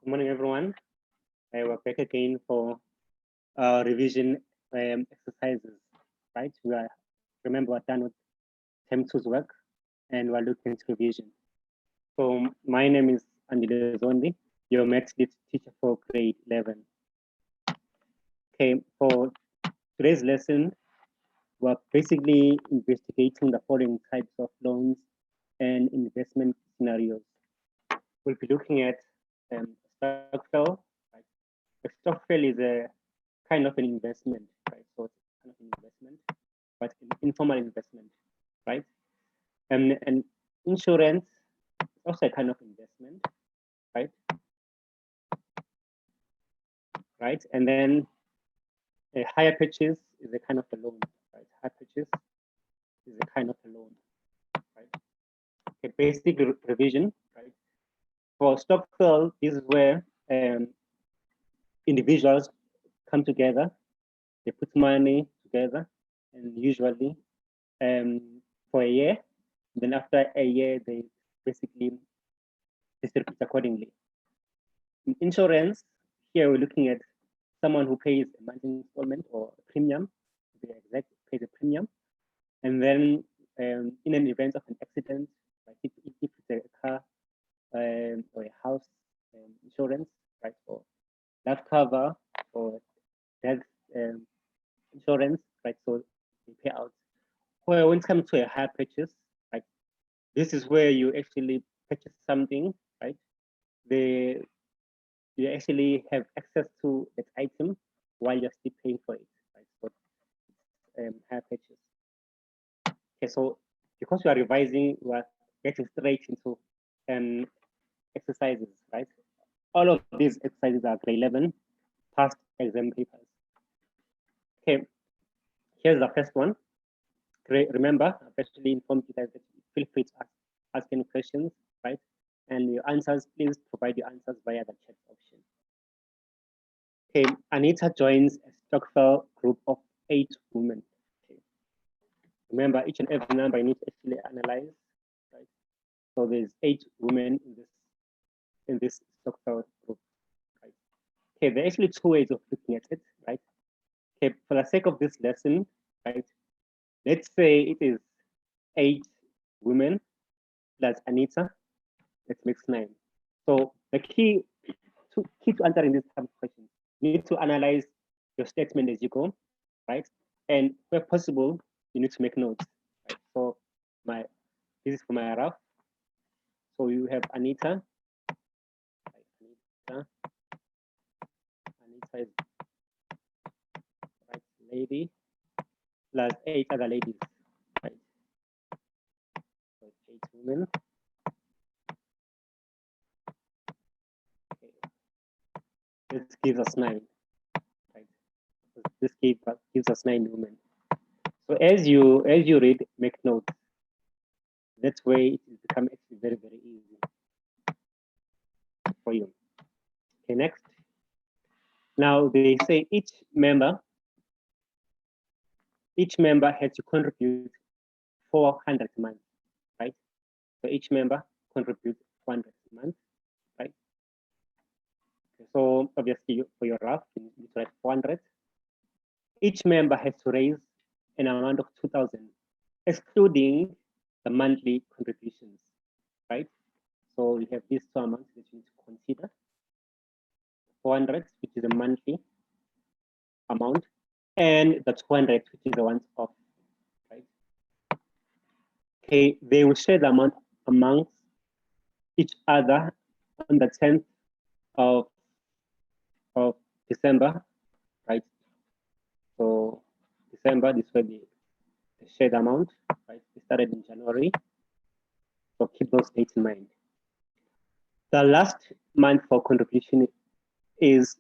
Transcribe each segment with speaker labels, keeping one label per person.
Speaker 1: Good morning, everyone. We're back again for revision exercises, right? Remember, we're done with term two's work and we're looking at revision. So my name is Andile Zondi, your maths lit teacher for grade 11. Okay, for today's lesson, we're basically investigating the following types of loans and investment scenarios. We'll be looking at Stokvel. Right? A Stokvel is a kind of an investment, right? So it's kind of an investment, but an informal investment, right? And insurance is also a kind of investment, right? Right? And then a higher purchase is a kind of a loan, right? High purchase is a kind of a loan, right? A basic revision, right? For Stokvel, this is where individuals come together, they put money together, and usually for a year. Then after a year, they basically distribute accordingly. In insurance, here we're looking at someone who pays a monthly installment or a premium, to be exact, pays a premium. And then in an event of an accident, like if it's a car or a house insurance, right, or life cover or death insurance, right, so they pay out. Well, when it comes to a hire purchase, right, this is where you actually purchase something, right? You actually have access to that item while you're still paying for it, right? So hire purchase. Okay, so because we are revising, we are getting straight into exercises, right? All of these exercises are grade 11 past exam papers. Okay, here's the first one. Remember, I've actually informed you guys that feel free to ask any questions, right? And your answers, please provide your answers via the chat option. Okay, Anita joins a Stokvel group of 8 women. Okay. Remember, each and every number you need to actually analyze, right? So there's 8 women in this Stokvel group, right? Okay, there are actually 2 ways of looking at it, right? Okay, for the sake of this lesson, right? Let's say it is 8 women plus Anita. That makes 9. So the key to answering this type of question, you need to analyze your statement as you go, right? And where possible, you need to make notes. Right? So this is for my rough. So you have Anita. Anita is right lady plus 8 other ladies. Right? So 8 women. Okay. This gives us 9. Right? This gives us 9 women. So as you read, make notes. That way it will become actually very, very easy for you. Okay, next. Now they say each member had to contribute 400 a month, right? So each member contributes 400 a month, right? Okay, so obviously for your rough, you need to write 400. Each member has to raise an amount of 2,000, excluding the monthly contributions, right? So you have these 2 amounts that you need to consider. 400, which is a monthly amount, and the 200, which is the once off, right? Okay, they will share the amount amongst each other on the 10th of December, right? So December, this will be the shared amount, right? We started in January, so keep those dates in mind. The last month for contribution is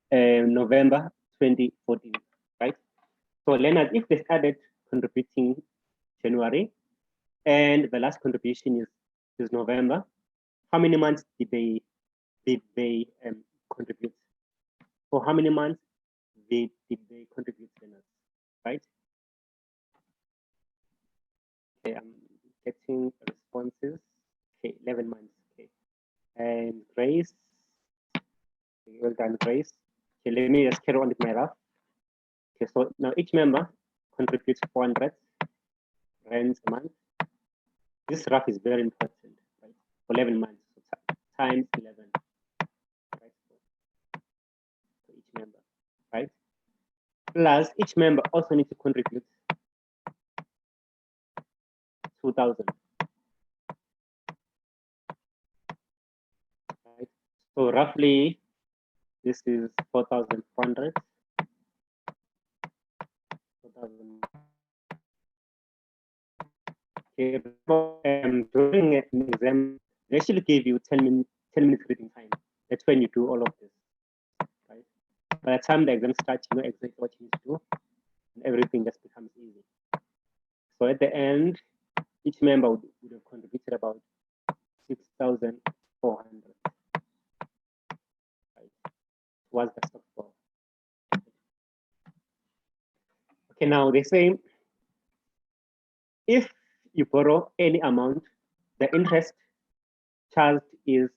Speaker 1: November 2014, right? So learners, if they started contributing January and the last contribution is November, how many months did they contribute? For how many months did they contribute, learners, right? Okay, I'm getting responses. Okay, 11 months. Okay, and Grace, Well done, Grace. Okay, let me just carry on with my graph. Okay, so now each member contributes 400 rands a month. This graph is very important, right? For 11 months, so times 11, right? For each member, right? Plus, each member also needs to contribute 2,000. Right? So roughly, this is 4,400. 4,000. Okay, during an exam, they actually give you 10 minutes reading time. That's when you do all of this, right? By the time the exam starts, you know exactly what you need to do, and everything just becomes easy. So at the end, each member would have contributed about 6,400, right? Was the stock for. Okay, now they say if you borrow any amount, the interest charged is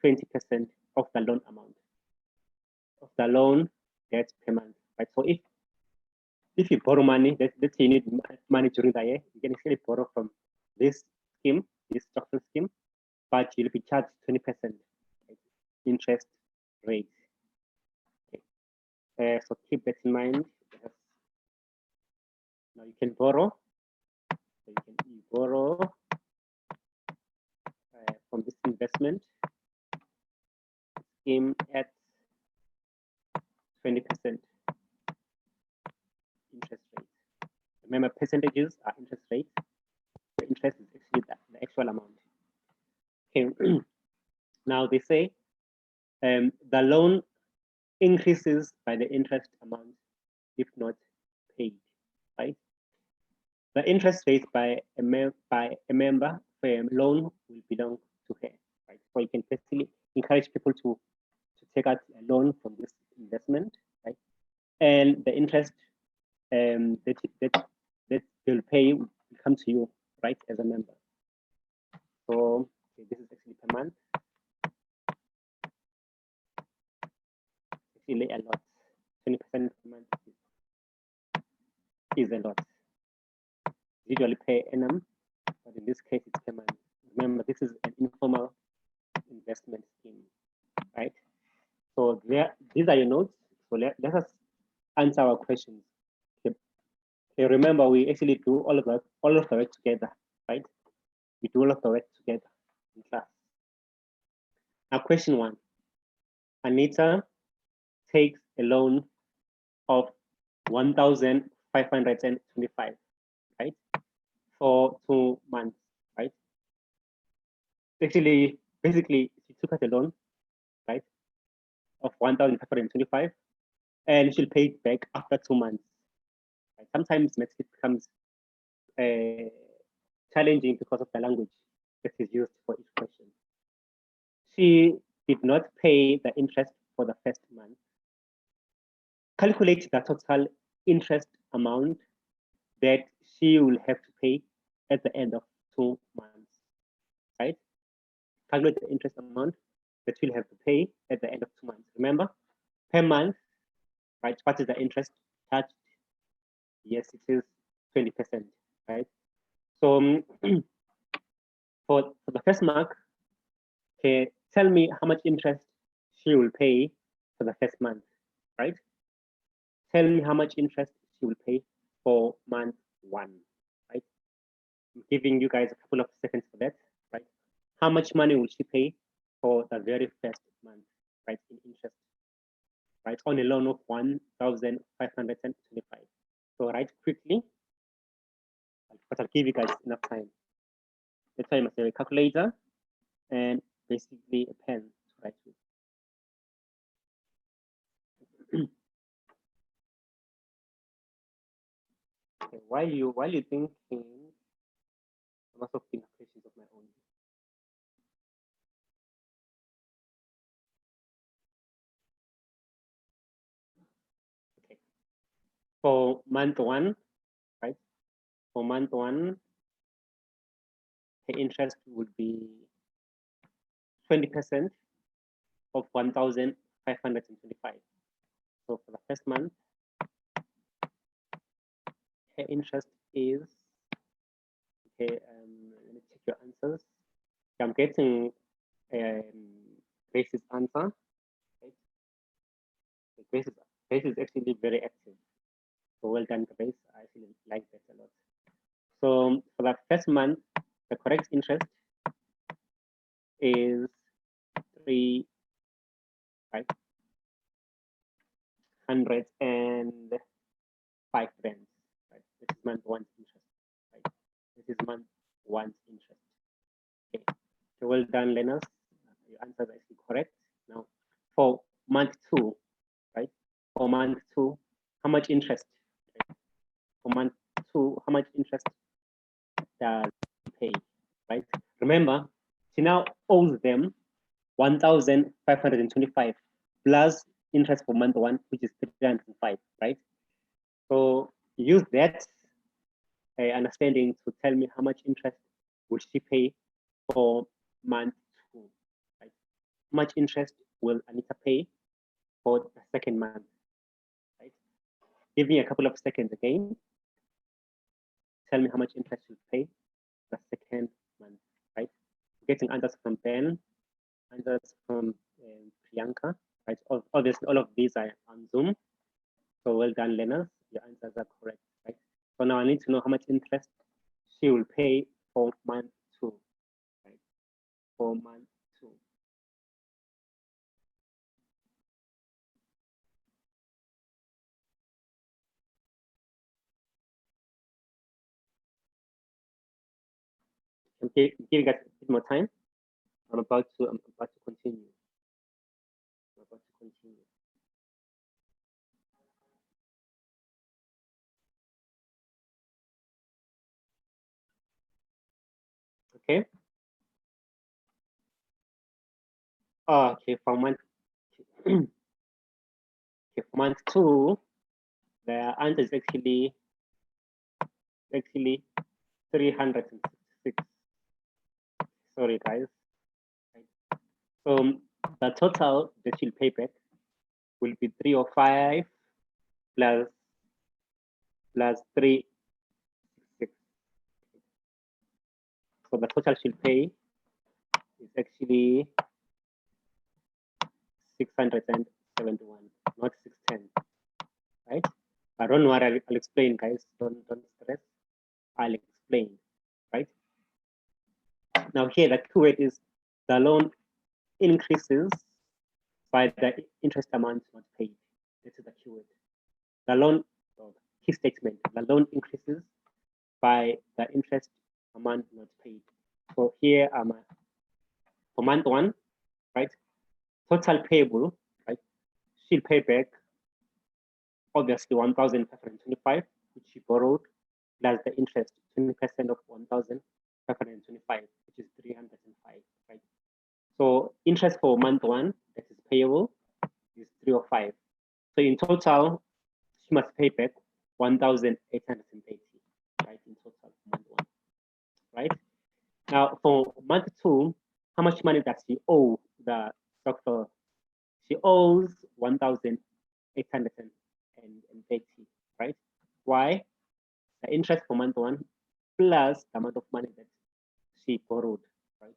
Speaker 1: 20% of the loan amount of the loan that's per month, right? So if you borrow money, let's say you need money during the year, you can actually borrow from this scheme, this Stokvel scheme, but you'll be charged 20% interest rate. Okay. So keep that in mind. Now you can borrow. So you borrow from this investment scheme at 20% interest rate. Remember, percentages are interest rate. The interest is actually the actual amount. Okay. Now they say the loan increases by the interest amount if not paid, right? The interest rate by a member for a loan will belong to her, right? So you can basically encourage people to take out a loan from this investment, right? And the interest that they'll pay will come to you, right, as a member. So okay, this is actually per month. Actually a lot. 20% per month is a lot. Usually pay annum, but in this case it's per month. Remember, this is an informal investment scheme, right? So these are your notes. So let us answer our questions. Okay. Okay, remember, we actually do all of the work together, right? We do all of the work together in class. Now, question 1. Anita takes a loan of 1,525, right? For 2 months, right? Actually, basically, she took out a loan, right, of 1,525, and she'll pay it back after 2 months. Right? Sometimes it becomes challenging because of the language that is used for each question. She did not pay the interest for the first month. Calculate the total interest amount that she will have to pay at the end of 2 months, right? Calculate the interest amount that she'll have to pay at the end of 2 months. Remember, per month, right? What is the interest charged? Yes, it is 20%, right? So for the first mark, okay, tell me how much interest she will pay for the first month, right? Tell me how much interest she will pay for month 1, right? I'm giving you guys a couple of seconds for that, right? How much money will she pay for the very first month, right, in interest, right, on a loan of 1,525. So write quickly, but I'll give you guys enough time. That's why you must have a calculator and basically a pen to write with. Okay, while you thinking, I must have think questions of my own. Okay. For month 1, right? For month 1, the interest would be 20% of 525. So for the first month, her interest is, okay, let me check your answers. I'm getting Grace's answer. Right? Grace is actually very active. So well done, Grace. I actually like that a lot. So for the first month, the correct interest is 3,505 rands. Right? This is month one's interest. Right? This is month one's interest. Okay. So well done, learners. Your answers are actually correct. Now, for month two, right? For month two, how much interest? Right? For month two, how much interest does she pay? Right? Remember, she now owes them 1,525 plus interest for month one, which is 305, right? So use that understanding to tell me how much interest will she pay for month two, right? How much interest will Anita pay for the second month, right? Give me a couple of seconds again. Tell me how much interest you pay the second month, right? Getting answers from Ben, answers from Priyanka, right? Obviously, all of these are on Zoom. So well done, learners. Your answers are correct, right? So now I need to know how much interest she will pay for month two, right? For month two. Okay, give you guys a bit more time. I'm about to continue. I'm about to continue. Okay. Okay, for month okay, for month two, the answer is actually 366. Sorry, guys. So the total that she'll pay back will be 305 plus 366. So the total she'll pay is actually 671, not 610, right? But don't worry, I'll explain, guys. Don't stress. I'll explain, right? Now here, the keyword is the loan increases by the interest amount not paid. This is the keyword. The loan, key statement, the loan increases by the interest amount not paid. So here, for month one, right? Total payable, right? She'll pay back obviously 1,525, which she borrowed, plus the interest, 20% of 1,525, which is 305, right? So interest for month one that is payable is 305. So in total, she must pay back 1,880, right? In total, month one, right? Now for month two, how much money does she owe the Stokvel? She owes 1,880, right? Why? The interest for month one plus the amount of money that she borrowed, right?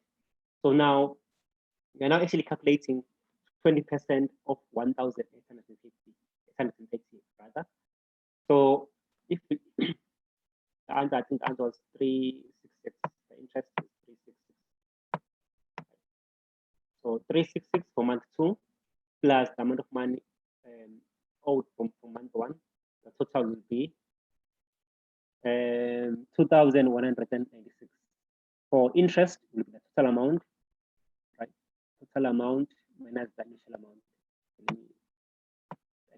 Speaker 1: So now we're now actually calculating 20% of 1,880 rather. So if we, the answer, I think the answer was 366. The interest is 366. So 366 for month two plus the amount of money owed from month one. The total will be 2,196. For interest will be the total amount, right? Total amount minus the initial amount. The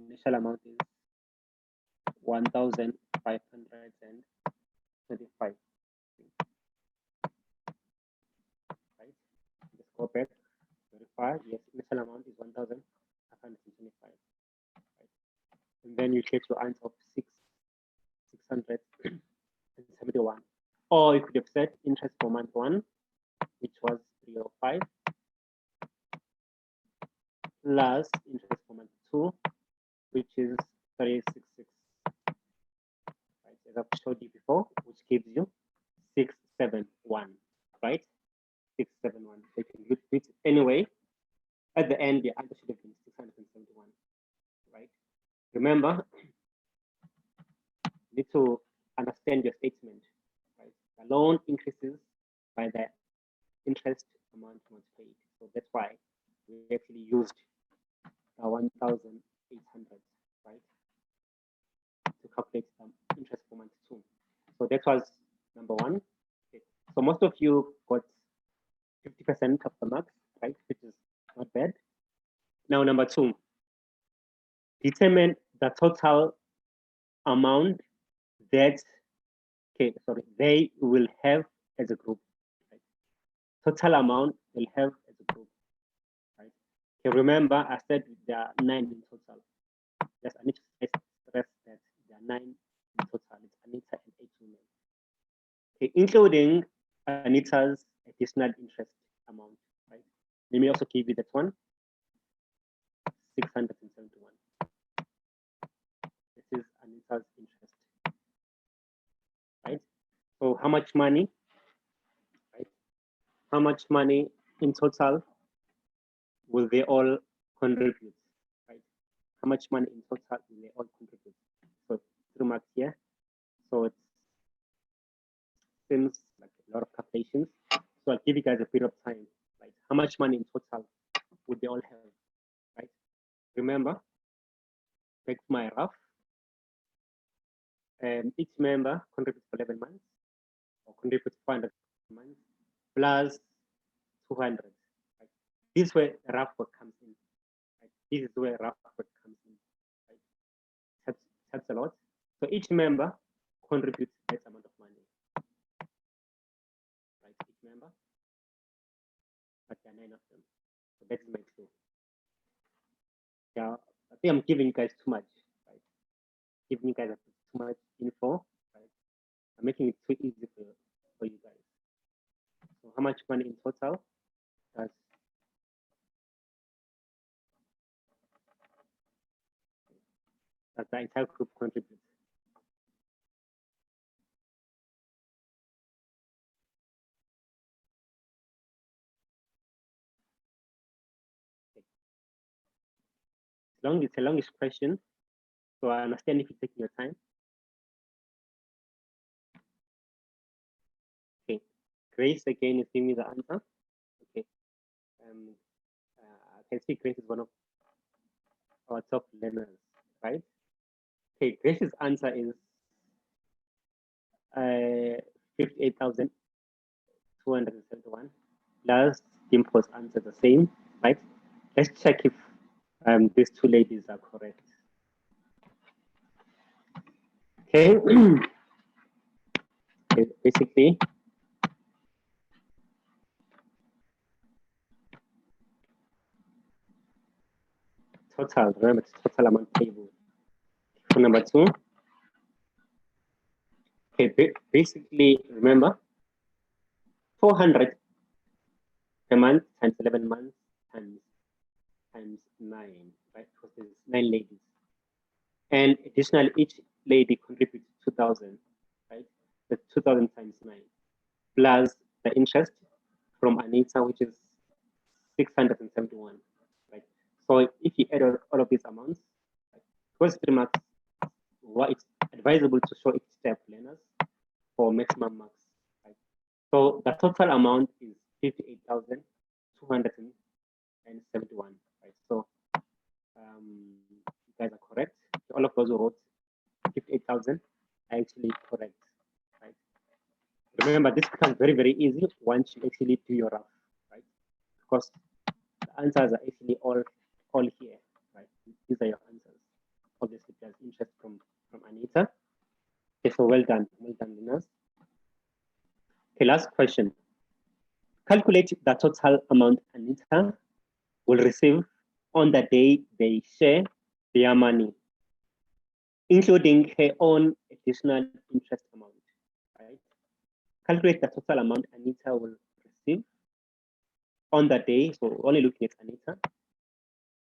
Speaker 1: initial amount is 1,525. Right? Just go back, verify. Yes, initial amount is 1,525. Right? And then you get your answer of 671. Or you could have set interest for month one, which was 305, plus interest for month 2, which is 366. Right, as I've showed you before, which gives you 671, right? 671. So you can do it anyway. At the end, the answer should have been 671, right? Remember, you need to understand your statement, right? The loan increases by the interest amount multiplied. So that's why we actually used 1,800, right, to calculate interest for month 2. So that was number 1. Okay. So most of you got 50% of the marks, right, which is not bad. Now number 2, determine the total amount that they will have as a group. Right? Total amount they'll have as a group. Right? Okay, remember I said there are 9 in total. Yes, I need to stress that there are 9 in total. It's Anita and 8 women. Okay, including Anita's additional interest amount. Right? Let me also give you that one. 671. This is Anita's interest. Right? So how much money? Right? How much money in total will they all contribute? Right? How much money in total will they all contribute? So 3 marks here. So it seems like a lot of calculations. So I'll give you guys a bit of time. Right? How much money in total would they all have? Right? Remember, take my rough. Each member contributes for 11 months, or contributes 400 months plus 200. Right? This way, rough work comes in. Right? This is where rough work comes in. Right? Helps a lot. So each member contributes that amount of money. Right? Each member, but there are 9 of them. So that is my clue. Yeah, I think I'm giving you guys too much. Right? Giving you guys too much info. Right? I'm making it too easy for you guys. So how much money in total does the entire group contribute? It's a longish question, so I understand if you're taking your time. Okay, Grace again is giving me the answer. Okay, I can see Grace is one of our top learners, right? Okay, Grace's answer is 58,271 plus Dimpo's answer the same, right? Let's check if these 2 ladies are correct. Okay, basically, total, remember it's total amount table. For number 2, okay, basically, remember 400 a month times 11 months times 9, right? Because there's 9 ladies. And additionally, each lady contributes 2,000, right? That's 2,000 times 9, plus the interest from Anita, which is 671, right? So if you add all of these amounts, right, towards 3 marks, what it's advisable to show each step learners for maximum marks, right? So the total amount is 58,271, right? So you guys are correct. All of those who wrote 58,000 are actually correct, right? Remember, this becomes very, very easy once you actually do your rough, right? Because the answers are actually all here, right? These are your answers. Obviously, there's interest from Anita. Okay, so well done, Linus. Okay, last question. Calculate the total amount Anita will receive on the day they share their money, including her own additional interest amount, right? Calculate the total amount Anita will receive on the day. So only looking at Anita,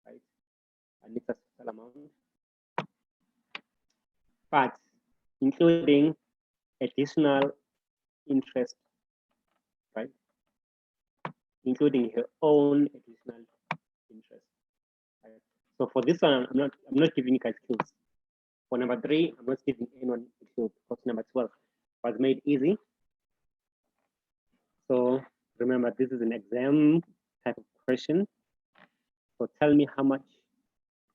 Speaker 1: right? Anita's total amount, but including additional interest, right? Including her own additional interest. Right? So for this one, I'm not giving you guys clues. For number 3, I'm not giving anyone a clue because number 12 was made easy. So remember, this is an exam type of question. So tell me how much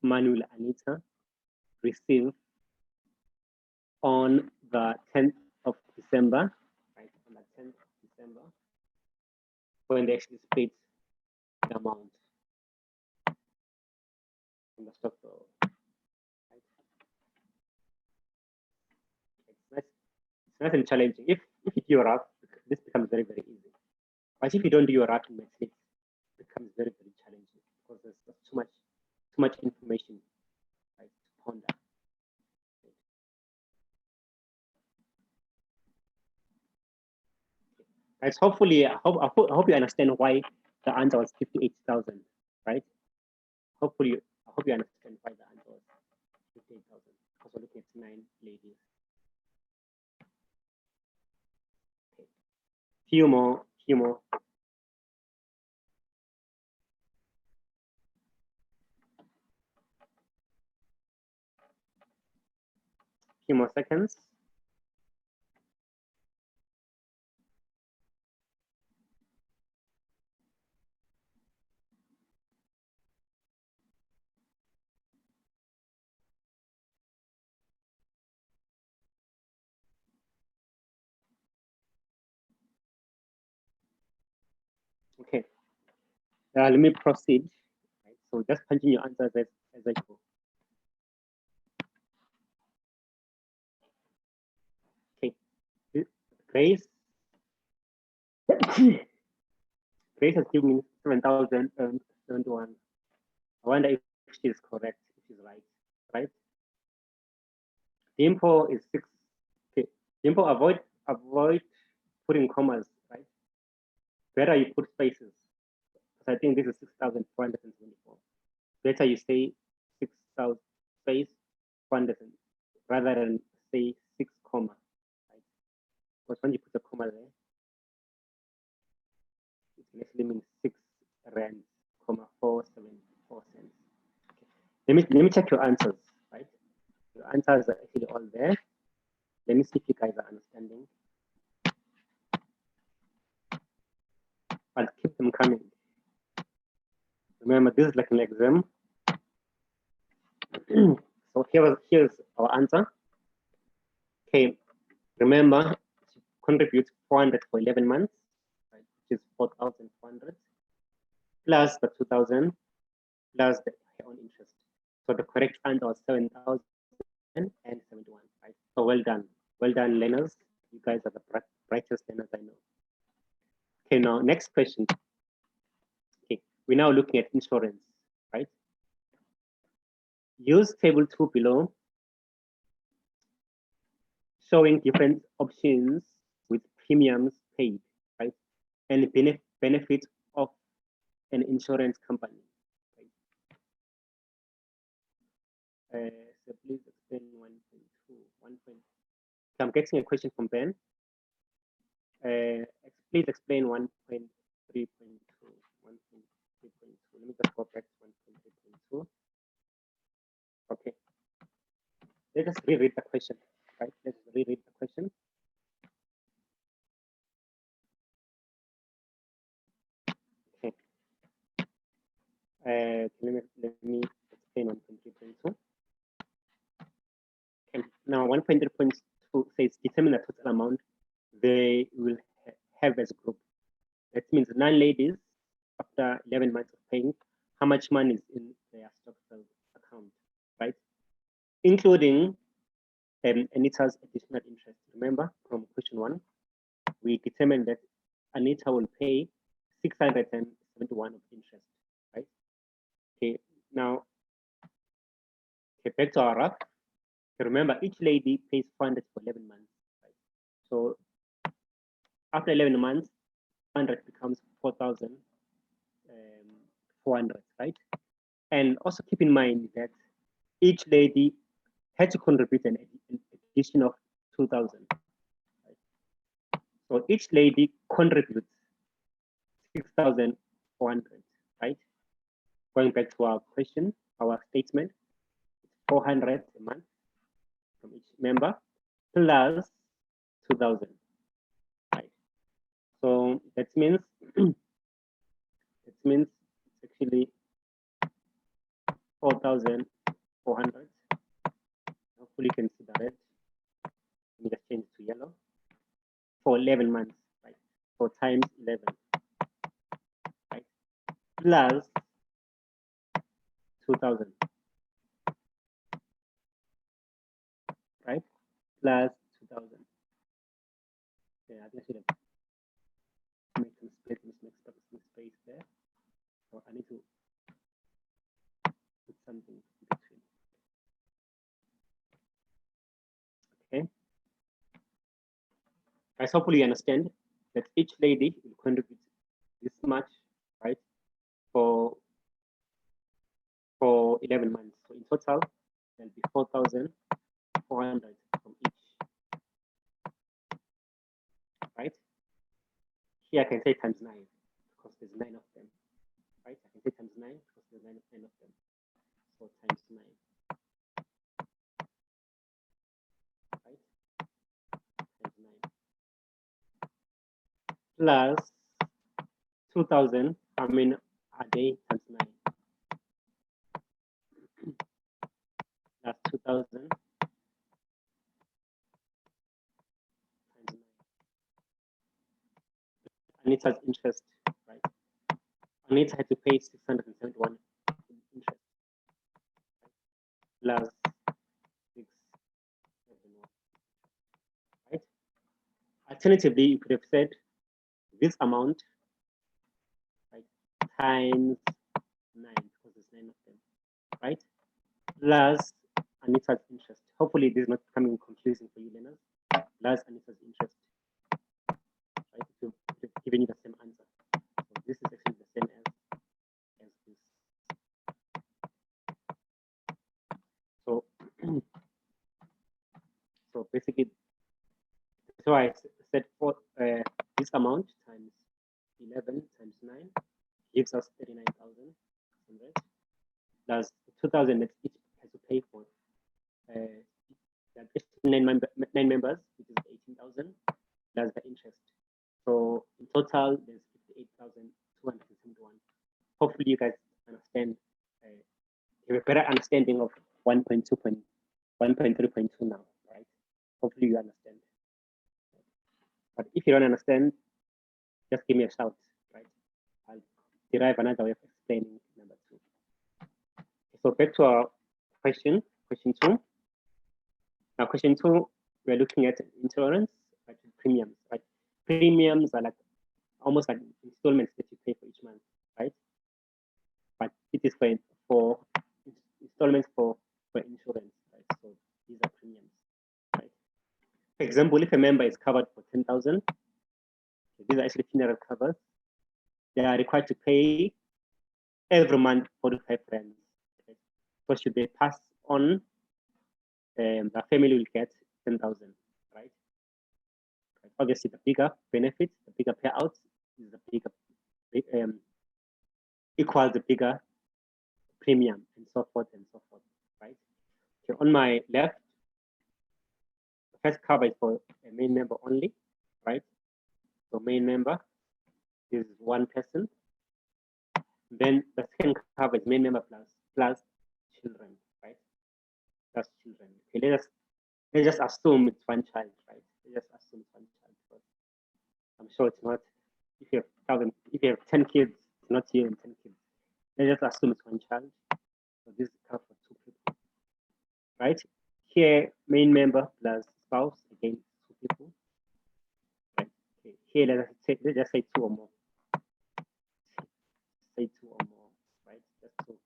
Speaker 1: money will Anita receive on the 10th of December, right? On the 10th of December, when they actually split the amount in the Stokvel. Right? It's nice and challenging. If you do your rough, this becomes very, very easy. But if you don't do your rough in mistakes, it becomes very, very challenging because there's too much information, right, to ponder. Right, so hopefully, I hope you understand why the answer was 58,000, right? Hopefully, I hope you understand why the answer was 58,000 because we're looking at 9 ladies. Okay. Few more. Few more seconds. Okay. Let me proceed. Right? So just punching your answers as I go. Okay. Grace. Grace has given me 7,071. I wonder if she is correct, if she's right? Dimple is 6. Okay. Dimple, avoid putting commas, right? Better you put spaces. Because I think this is 6,474. Better you say 6,000 space 400 rather than say 6 comma. Right? Because when you put a comma there, it can actually mean 6 rands, comma 474 cents. Okay. Let me check your answers, right? Your answers are actually all there. Let me see if you guys are understanding. I'll keep them coming. Remember, this is like an exam. So here's our answer. Okay, remember, she contributes 400 for 11 months, right, which is 4,400, plus the 2,000, plus her own interest. So the correct answer was 7,071, right? So well done, learners. You guys are the brightest learners I know. Okay, now next question. Okay, we're now looking at insurance, right? Use table 2 below, showing different options with premiums paid, right? And benefits of an insurance company. Right? So please explain 1.2. I'm getting a question from Ben. Please explain 1.3.2. 1.3.2. Let me just go back to 1.3.2. Okay. Let us reread the question. Right? Let's reread the question. Okay. Let me explain 1.3.2. Okay. Now 1.3.2 says determine the total amount they will have as a group. That means 9 ladies after 11 months of paying, how much money is in their Stokvel account, right? Including Anita's additional interest. Remember from question 1, we determined that Anita will pay 671 of interest, right? Okay, now back to our rough. Remember, each lady pays 400 for 11 months, right? So after 11 months, 400 becomes 4,400, right? And also keep in mind that each lady had to contribute an addition of 2,000. Right? So each lady contributes 6,400, right? Going back to our question, our statement, 400 a month from each member plus 2,000, right? So that means it's actually 4,400. Hopefully you can see the red. Let me just change it to yellow. For 11 months, right? 4 times 11, right? Plus 2,000, right? Plus 2,000. Yeah, I think I should have made some space there. So I need to put something in between. Okay. Guys, hopefully you understand that each lady will contribute this much, right? For 11 months. So in total, there'll be 4,400 from each, right? Here I can say times 9 because there's 9 of them, right? I can say times 9 because there's 9 of them. So times 9, right? Times 9 plus 2,000. I mean, a day times 9 plus 2,000 times 9. Anita's interest, right? Anita had to pay 671 interest, right? Plus 671, right? Alternatively, you could have said this amount, right, times 9 because there's 9 of them, right? Plus Anita's interest. Hopefully, this is not becoming confusing for you, learners. Plus Anita's interest, right? To giving you the same answer. So this is actually the same as this. So, so basically, so I said for this amount times 11 times 9 gives us 39,100 plus 2,000 that each has to pay for. Nine members, which is 18,000 plus the interest. So in total, there's 58,271. Hopefully, you guys understand. You have a better understanding of 1.3.2 now, right? Hopefully, you understand. But if you don't understand, just give me a shout, right? I'll derive another way of explaining number 2. So back to our question 2. Now, question 2, we're looking at insurance, right? Premiums, right? Premiums are like almost like installments that you pay for each month, right? But it is for installments for insurance, right? So these are premiums, right? For example, if a member is covered for 10,000, these are actually funeral covers. They are required to pay every month 45 rands. Okay? So should they pass on, the family will get 10,000, right? Obviously, the bigger benefit, the bigger payout is the bigger equals the bigger premium, and so forth, right? Okay, on my left, the first cover is for a main member only, right? So main member is one person. Then the second cover is main member plus children, right? Plus children. Okay, let's just assume it's one child, right? Let's just assume it's one child. But I'm sure it's not. If you have 10 kids, it's not here in 10 kids. Let's just assume it's one child. So this is cover for 2 people, right? Here, main member plus spouse, again, 2 people. Right? Okay. Here, let's just say 2 or more. Say 2 or more, right? That's 2.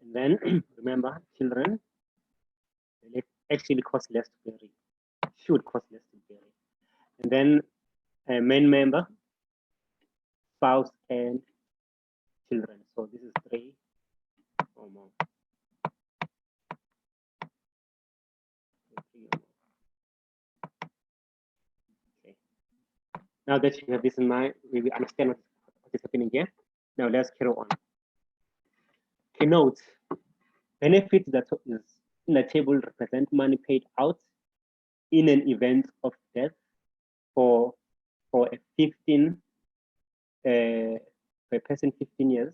Speaker 1: And then remember, children, they actually cost less to bury. Should cost less to bury. And then main member, spouse, and children. So this is 3 or more. 3 or more. Okay. Now that you have this in mind, we will understand what is happening here. Now let's carry on. Okay, note, benefit that is in the table represent money paid out in an event of death for a 15 for a person 15 years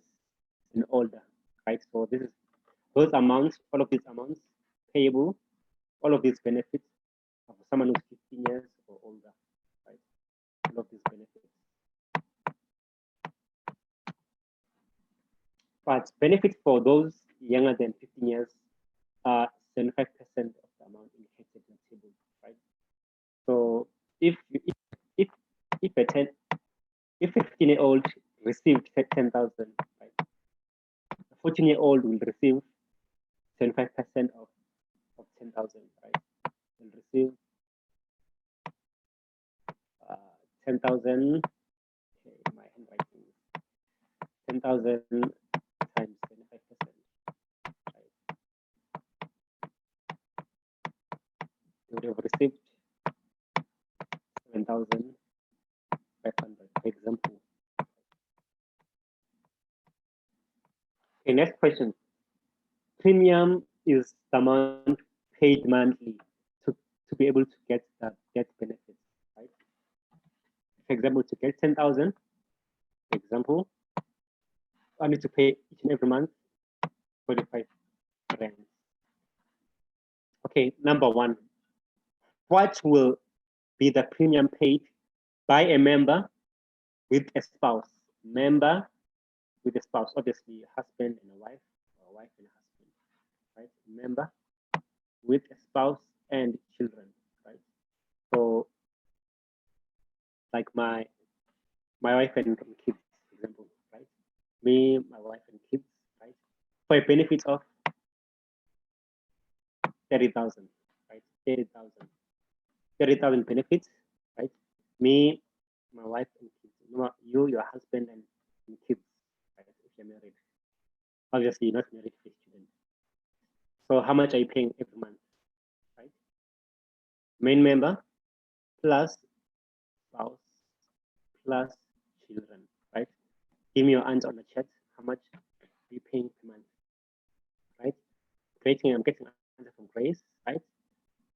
Speaker 1: and older, right? So this is those amounts, all of these amounts payable, all of these benefits of someone who's 15 years or older, right? All of these benefits. But benefits for those younger than 15 years are 75% of the amount indicated in the table, right? So if a 15-year-old received 10,000, right? A 14-year-old will receive 75% of 10,000, right? Will receive 10,000. Okay, my handwriting. 10,000 times 25%. Right? They would have received 7,500, for example. Okay, next question. Premium is the amount paid monthly to be able to get the death benefits, right? For example, to get 10,000, for example, I need to pay each and every month 45 rand. Okay, number one, what will be the premium paid by a member with a spouse? Member with a spouse, obviously a husband and a wife, or a wife and a husband, right? Member with a spouse and children, right? So, like my wife and kids, for example, right? Me, my wife and kids, right? For a benefit of 30,000, right? 30,000. 30,000 benefits, right? Me, my wife and kids. You, your husband and kids, right? If you're married. Obviously, you're not married for student. So how much are you paying every month, right? Main member plus spouse plus children, right? Give me your answer on the chat. How much are you paying per month, right? I'm getting an answer from Grace, right?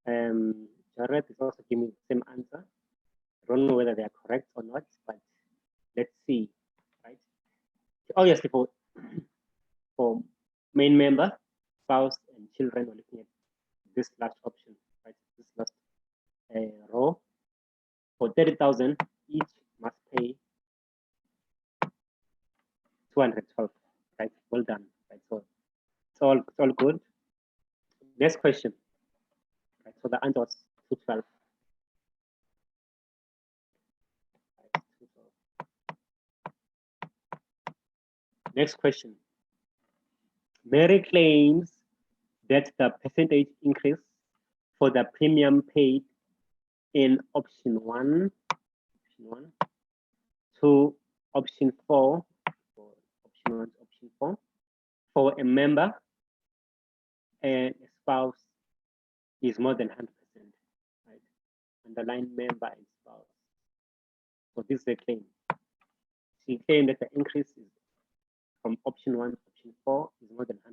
Speaker 1: Jared is also giving me the same answer. I don't know whether they are correct or not, but let's see, right? Obviously, for main member, spouse, and children, we're looking at this last option, right? This last row. For 30,000, each must pay 212, right? Well done, right? So it's all good. Next question, right? So the answer was 212. Right, 212. Next question. Mary claims that the percentage increase for the premium paid in option one to option 4, for option 1 to option 4, for a member and a spouse is more than 100%, right? Underline member and spouse. So this is a claim. She claimed that the increase is from option 1 to option 4 is more than 100%.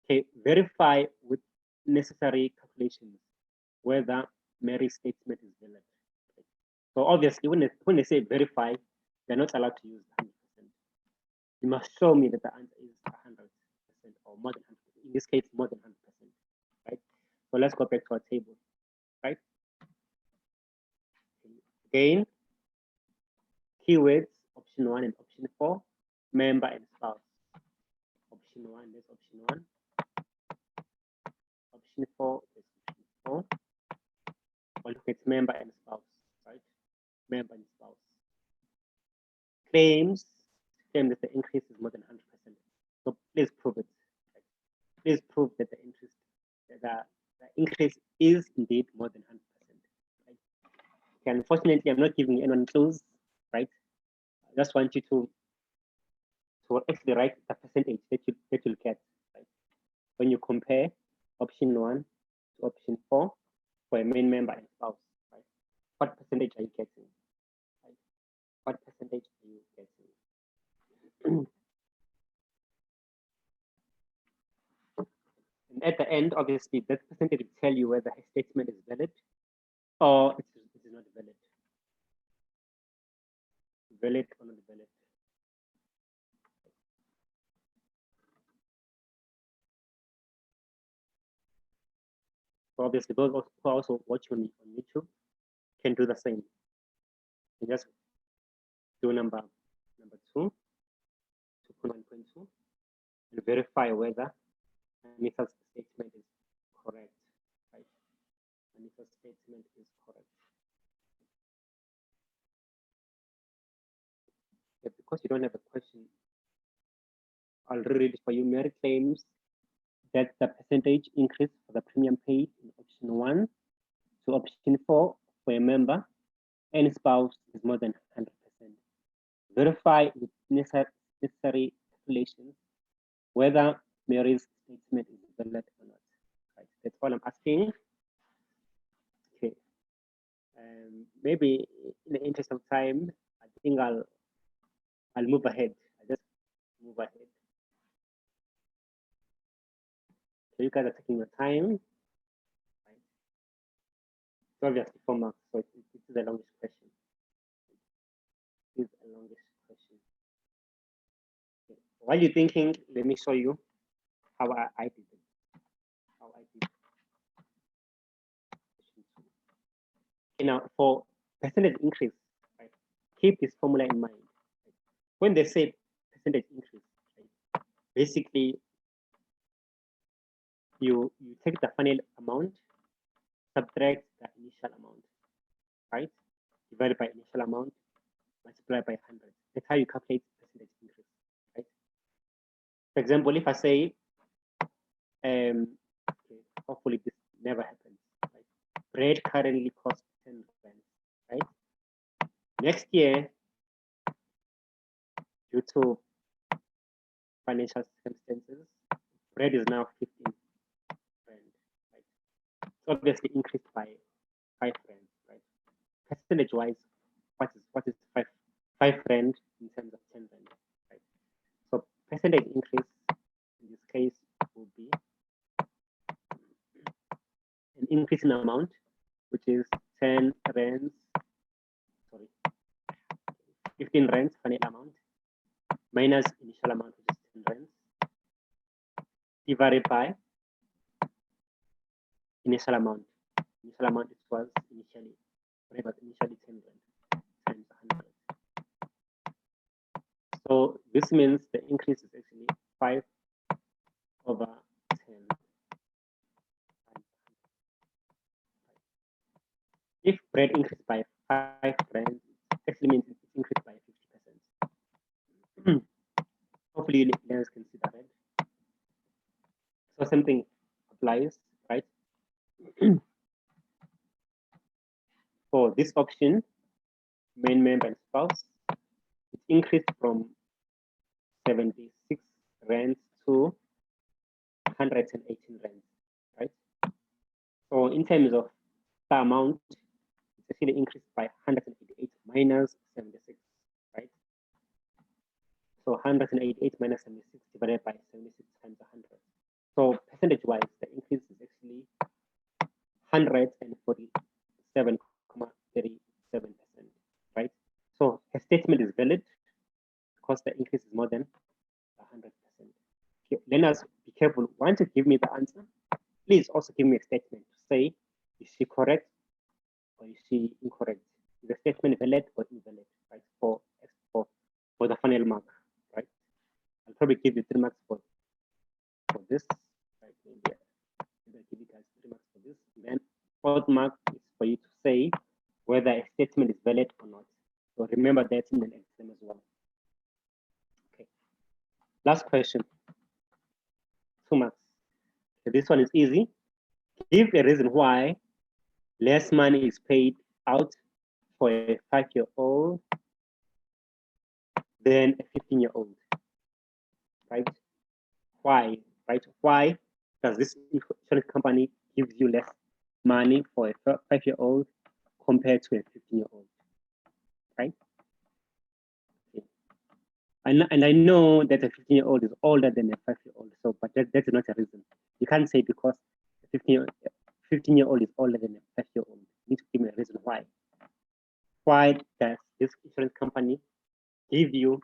Speaker 1: Okay, verify with necessary calculations whether Mary's statement is valid. Okay. So obviously, when they say verify, they're not allowed to use 100%. You must show me that the answer is 100% or more than 100%. In this case, more than 100%, right? So let's go back to our table, right? Again, keywords, option 1 and option 4, member and spouse. Option 1 is option 1. Option 4 is option 4. Or look at member and spouse, right? Member and spouse. Claim that the increase is more than 100%. So please prove it. Right? Please prove that the increase is indeed more than 100%. Right? Okay, unfortunately, I'm not giving anyone clues, right? I just want you to basically write the percentage that you'll get, right? When you compare option 1 to option 4 for a main member and spouse, right? What percentage are you getting? Right? What percentage are you getting? And at the end, obviously, that percentage will tell you whether a statement is valid or it is not valid. Valid or not valid. So obviously, those who are also watching me on YouTube can do the same. You just do number 2, 2.1.2, and verify whether Anita's statement is correct. Right? Anita's statement is correct. Yeah, because you don't have a question, I'll read it for you. Mary claims that the percentage increase for the premium paid in option 1 to option 4 for a member and spouse is more than 100%. Verify with necessary calculations whether Mary's statement is valid or not. Right, that's all I'm asking. Okay. Maybe in the interest of time, I think I'll move ahead. I just move ahead. So you guys are taking your time. Right? It's obviously 4 marks, so this is the longest question. This is the longest question. Okay. While you're thinking, let me show you how I did it. How I did. Okay, now for percentage increase, right? Keep this formula in mind. Right? When they say percentage increase, right? Basically you take the final amount, subtract the initial amount, right? Divided by initial amount, multiply by 100. That's how you calculate percentage increase, right? For example, if I say, okay, hopefully this never happens, right? Bread currently costs 10 rand, right? Next year, due to financial circumstances, bread is now 15 rand, right? So obviously increased by 5 rand, right? Percentage wise, what is 5 rand in terms of 10 rand, right? So percentage increase in this case will be an increase in amount, which is 10 rands, sorry, 15 rands final amount minus initial amount, which is 10 rands, divided by initial amount. Initial amount was initially, whatever, initially 10 rand times 100. So this means the increase is actually 5 over 10. If bread increased by 5 rand, it actually means it's increased by 50%. Hopefully you guys can see that, right? So something applies, right? For this option, main member and spouse, it increased from 76 rands to 118 rands, right? So in terms of the amount, it's actually increased by 188 minus 76, right? So 188 minus 76 divided by 76 times 100. So percentage-wise, the increase is actually 147.37%, right? So a statement is valid because the increase is more than 100%. Okay, learners, be careful. Once you give me the answer, please also give me a statement to say, is she correct or is she incorrect? Is the statement valid or invalid, right? For the final mark, right? I'll probably give you 3 marks for this, right? Maybe I'll give you guys 3 marks for this. And then 4th mark is for you to say whether a statement is valid or not. So remember that in an exam as well. Okay. Last question. 2 marks. So this one is easy. Give a reason why less money is paid out for a 5-year-old than a 15-year-old. right? Why, right? Why does this insurance company give you less money for a 5-year-old compared to a 15-year-old, right? Okay. And I know that a 15-year-old is older than a 5-year-old, so but that's not a reason. You can't say because a 15-year-old is older than a 5-year-old. You need to give me a reason why. Why does this insurance company give you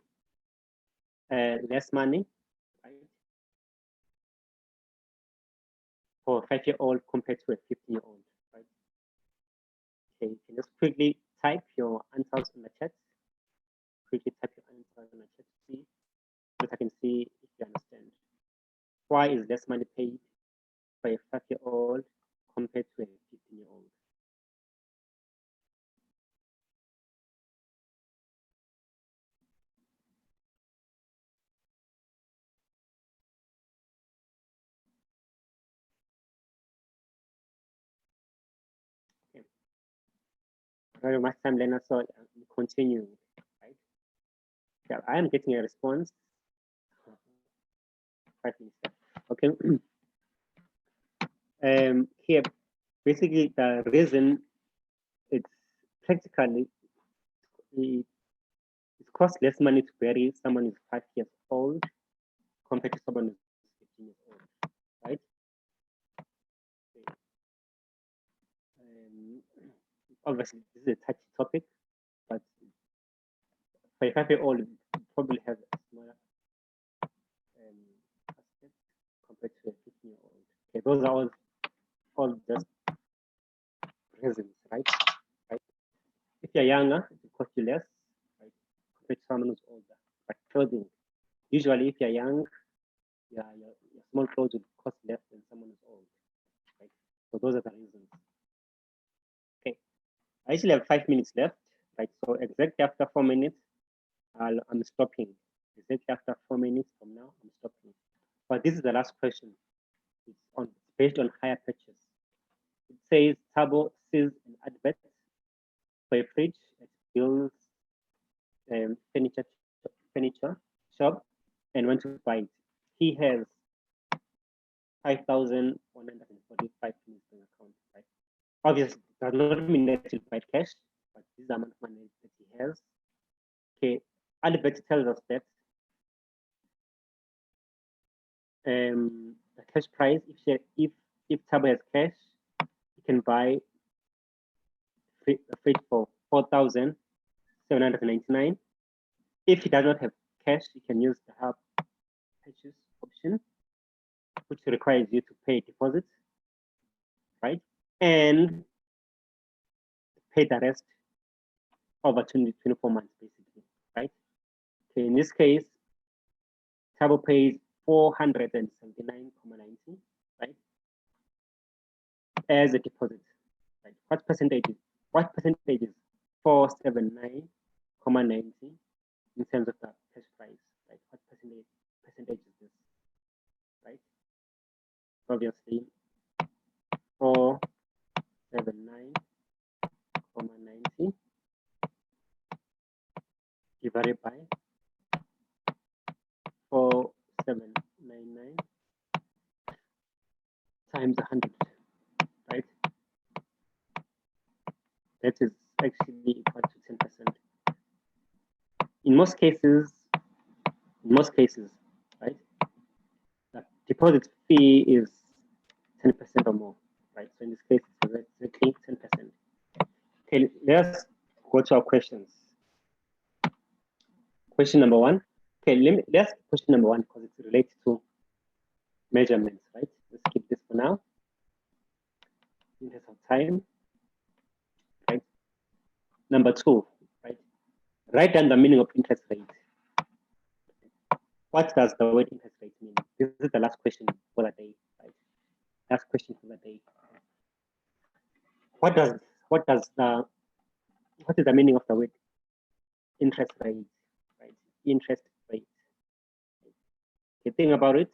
Speaker 1: less money, right, for a 5-year-old compared to a 15-year-old, right? Okay, you can just quickly type your answers in the chat. Quickly type your answers in the chat to see, so I can see if you understand. Why is less money paid for a 5-year-old compared to a 15-year-old? Okay. Very much time, Lena, so continue, right? Yeah, I am getting a response. 5 minutes. Okay. Here, basically, the reason it's practically it costs less money to bury someone who's 5 years old compared to someone who's 15 years old, right? Obviously, this is a touchy topic, but for a 5-year-old, you probably have a smaller aspect compared to a 15-year-old. Okay, those are all just reasons, right? If you're younger, it will cost you less, right, compared to someone who's older. But clothing, usually if you're young, your small clothes will cost less than someone who's old, right? So those are the reasons. Okay, I actually have 5 minutes left, right? So exactly after 4 minutes, I'm stopping. Exactly after 4 minutes from now, I'm stopping. But this is the last question. It's based on hire purchase. It says Tabo sees an advert for a fridge at Bill's furniture shop and went to buy it. He has 5,145 in his account, right? Obviously, does not mean that he'll buy cash, but this is the amount of money that he has. Okay, Alibet tells us that the cash price, if Tabo has cash, he can buy a fridge for 4,799. If he does not have cash, he can use the help purchase option, which requires you to pay a deposit, right? And pay the rest over 24 months, basically, right? Okay, in this case, Tabo pays 479.90, right, as a deposit. Right? What percentage is 479.90 in terms of the cash price? Right? What percentage is this? Right? Obviously, 479.90 divided by 4,799 times 100, right? That is actually equal to 10%. In most cases, right, the deposit fee is 10% or more, right? So in this case, it's exactly 10%. Okay, let's go to our questions. Question number one. Okay, let's question number one because it's related to measurements, right? Let's keep this for now. In terms of time, right? Number two, right? Write down the meaning of interest rate. What does the word interest rate mean? This is the last question for the day, right? Last question for the day. What is the meaning of the word interest rate, right? Interest rate. Okay, think about it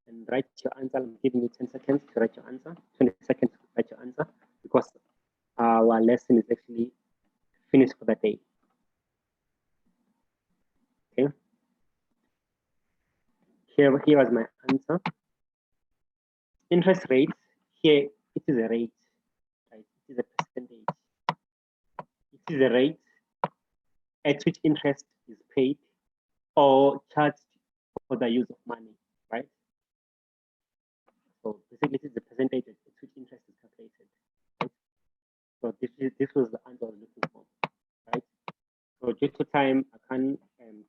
Speaker 1: and write your answer. I'm giving you 10 seconds to write your answer, 20 seconds to write your answer, because our lesson is actually finished for the day. Okay. here was my answer. Interest rate, here it is a rate, right? It is a percentage. It is a rate at which interest is paid or charged for the use of money, right? So basically, this is the percentage at which interest is calculated, right? So this was the answer I was looking for, right? So due to time, I can't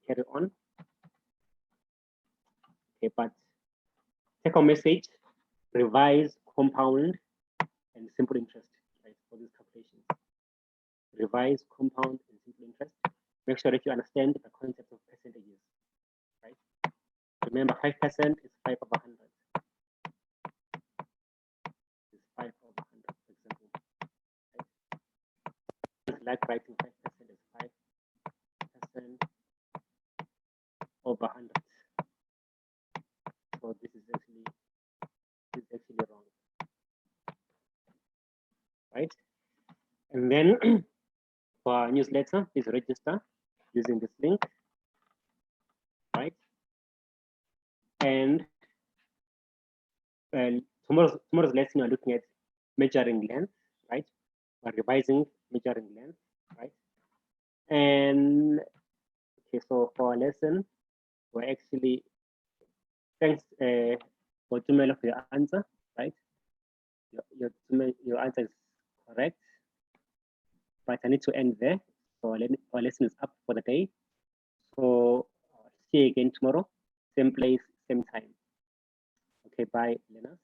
Speaker 1: carry on. Okay, but take home message: revise, compound, and simple interest, right? For these calculations, revise, compound, and simple interest. Make sure that you understand the concept of percentages, right? Remember, 5% is 5 over 100. Is 5 over 100, for example. Right? It's like writing 5% is 5% over 100. So this is actually wrong, right? And then for our newsletter, please register using this link, right? And tomorrow's lesson, we're looking at measuring length, right? We're revising measuring length, right? And okay, so for our lesson, we're actually thanks for Tumelo for your answer, right? Your answer is correct, but I need to end there. So our lesson is up for the day. So see you again tomorrow, same place, same time. Okay, bye, Lena.